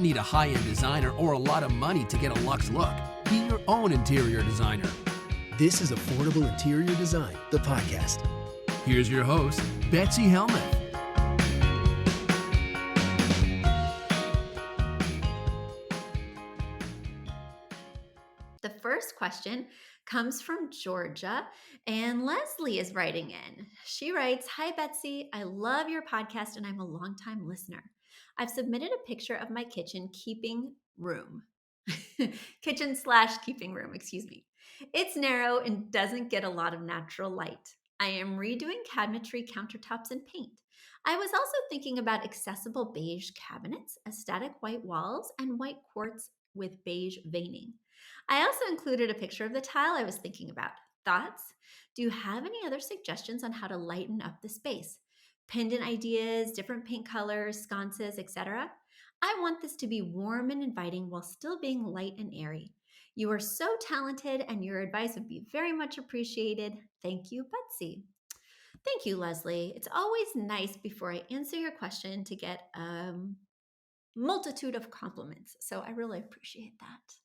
need a high-end designer or a lot of money to get a luxe look. Be your own interior designer. This is Affordable Interior Design, the podcast. Here's your host, Betsy Helmuth. The first question comes from Georgia, and Leslie is writing in. She writes, "Hi, Betsy. I love your podcast, and I'm a longtime listener. I've submitted a picture of my kitchen keeping room. Kitchen/keeping room, excuse me. It's narrow and doesn't get a lot of natural light. I am redoing cabinetry, countertops, and paint. I was also thinking about accessible beige cabinets, aesthetic white walls, and white quartz with beige veining. I also included a picture of the tile I was thinking about. Thoughts? Do you have any other suggestions on how to lighten up the space? Pendant ideas, different paint colors, sconces, etc. I want this to be warm and inviting while still being light and airy. You are so talented and your advice would be very much appreciated. Thank you, Betsy." Thank you, Leslie. It's always nice before I answer your question to get a multitude of compliments. So I really appreciate that.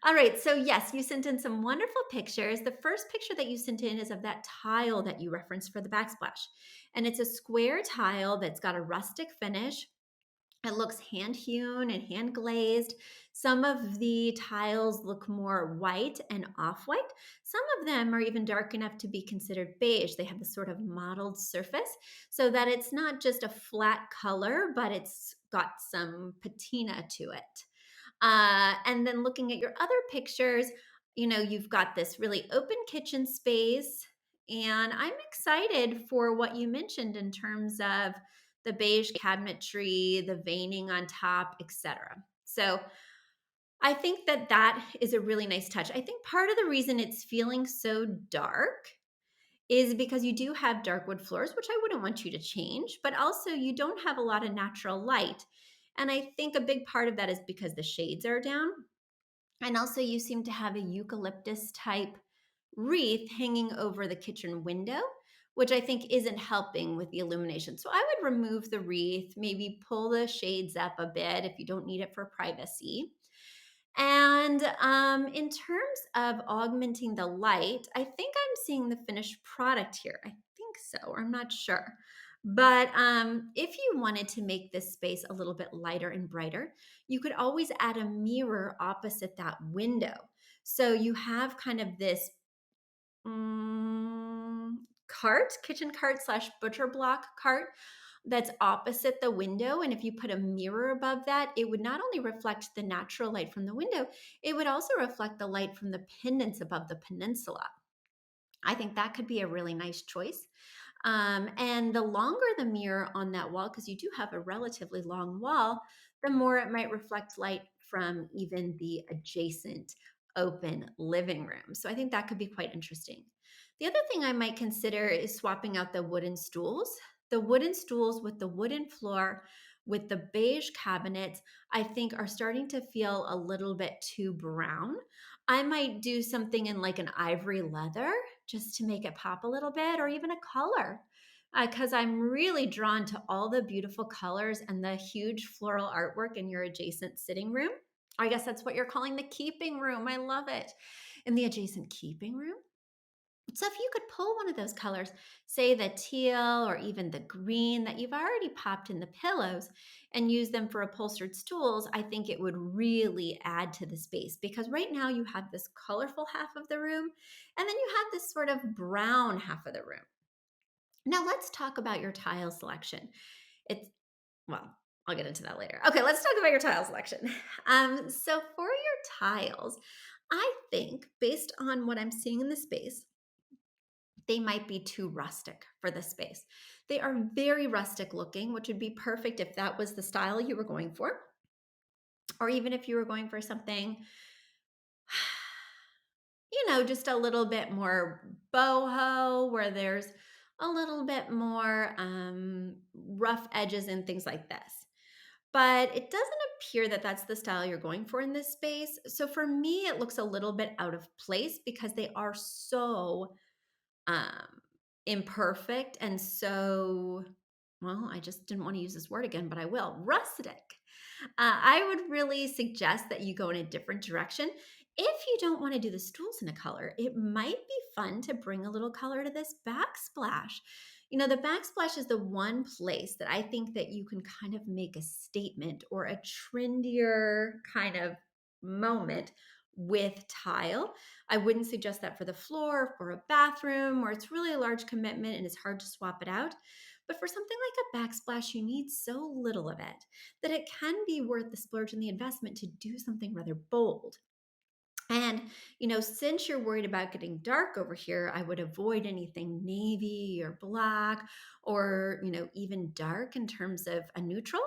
All right. So yes, you sent in some wonderful pictures. The first picture that you sent in is of that tile that you referenced for the backsplash. And it's a square tile that's got a rustic finish. It looks hand hewn and hand glazed. Some of the tiles look more white and off-white. Some of them are even dark enough to be considered beige. They have this sort of mottled surface so that it's not just a flat color, but it's got some patina to it. And then looking at your other pictures, you've got this really open kitchen space. And I'm excited for what you mentioned in terms of the beige cabinetry, the veining on top, etc. So I think that is a really nice touch. I think part of the reason it's feeling so dark is because you do have dark wood floors, which I wouldn't want you to change, but also you don't have a lot of natural light. And I think a big part of that is because the shades are down. And also you seem to have a eucalyptus type wreath hanging over the kitchen window, which I think isn't helping with the illumination. So I would remove the wreath, maybe pull the shades up a bit if you don't need it for privacy. And in terms of augmenting the light, I think I'm seeing the finished product here. I think so. I'm not sure. But if you wanted to make this space a little bit lighter and brighter, you could always add a mirror opposite that window. So you have kind of this kitchen cart/butcher block cart that's opposite the window. And if you put a mirror above that, it would not only reflect the natural light from the window, it would also reflect the light from the pendants above the peninsula. I think that could be a really nice choice. And the longer the mirror on that wall, because you do have a relatively long wall, the more it might reflect light from even the adjacent open living room. So I think that could be quite interesting. The other thing I might consider is swapping out the wooden stools. The wooden stools with the wooden floor with the beige cabinets, I think are starting to feel a little bit too brown. I might do something in like an ivory leather just to make it pop a little bit, or even a color, because I'm really drawn to all the beautiful colors and the huge floral artwork in your adjacent sitting room. I guess that's what you're calling the keeping room. I love it. In the adjacent keeping room. So if you could pull one of those colors, say the teal or even the green that you've already popped in the pillows, and use them for upholstered stools, I think it would really add to the space, because right now you have this colorful half of the room and then you have this sort of brown half of the room. Now let's talk about your tile selection. I'll get into that later. Okay, let's talk about your tile selection. So for your tiles, I think based on what I'm seeing in the space, they might be too rustic for the space. They are very rustic looking, which would be perfect if that was the style you were going for. Or even if you were going for something, just a little bit more boho, where there's a little bit more rough edges and things like this. But it doesn't appear that that's the style you're going for in this space. So for me, it looks a little bit out of place because they are so imperfect and so well, I just didn't want to use this word again, but I will. Rustic. I would really suggest that you go in a different direction. If you don't want to do the stools in a color, it might be fun to bring a little color to this backsplash. The backsplash is the one place that I think that you can kind of make a statement or a trendier kind of moment with tile. I wouldn't suggest that for the floor, for a bathroom, where it's really a large commitment and it's hard to swap it out. But for something like a backsplash, you need so little of it that it can be worth the splurge and the investment to do something rather bold. And, since you're worried about getting dark over here, I would avoid anything navy or black or, even dark in terms of a neutral.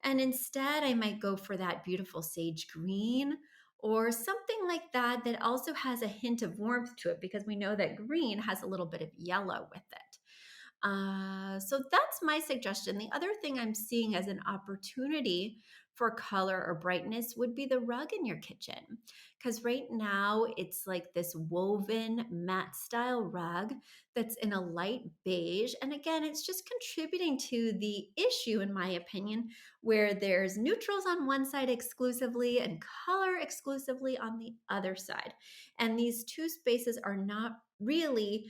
And instead, I might go for that beautiful sage green or something like that that also has a hint of warmth to it because we know that green has a little bit of yellow with it. So that's my suggestion. The other thing I'm seeing as an opportunity for color or brightness would be the rug in your kitchen. Because right now it's like this woven matte style rug that's in a light beige. And again, it's just contributing to the issue, in my opinion, where there's neutrals on one side exclusively and color exclusively on the other side. And these two spaces are not really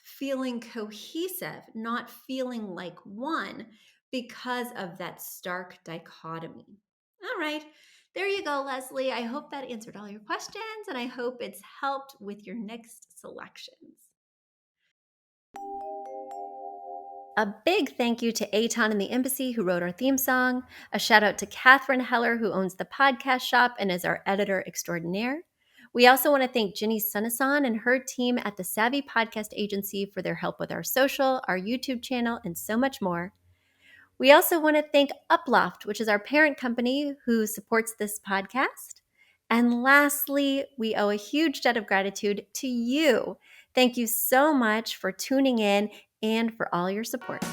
feeling cohesive, not feeling like one because of that stark dichotomy. All right, there you go, Leslie. I hope that answered all your questions and I hope it's helped with your next selections. A big thank you to Aton and the Embassy who wrote our theme song. A shout out to Catherine Heller who owns the podcast shop and is our editor extraordinaire. We also want to thank Ginny Sunasan and her team at the Savvy Podcast Agency for their help with our social, our YouTube channel, and so much more. We also want to thank Uploft, which is our parent company who supports this podcast. And lastly, we owe a huge debt of gratitude to you. Thank you so much for tuning in and for all your support.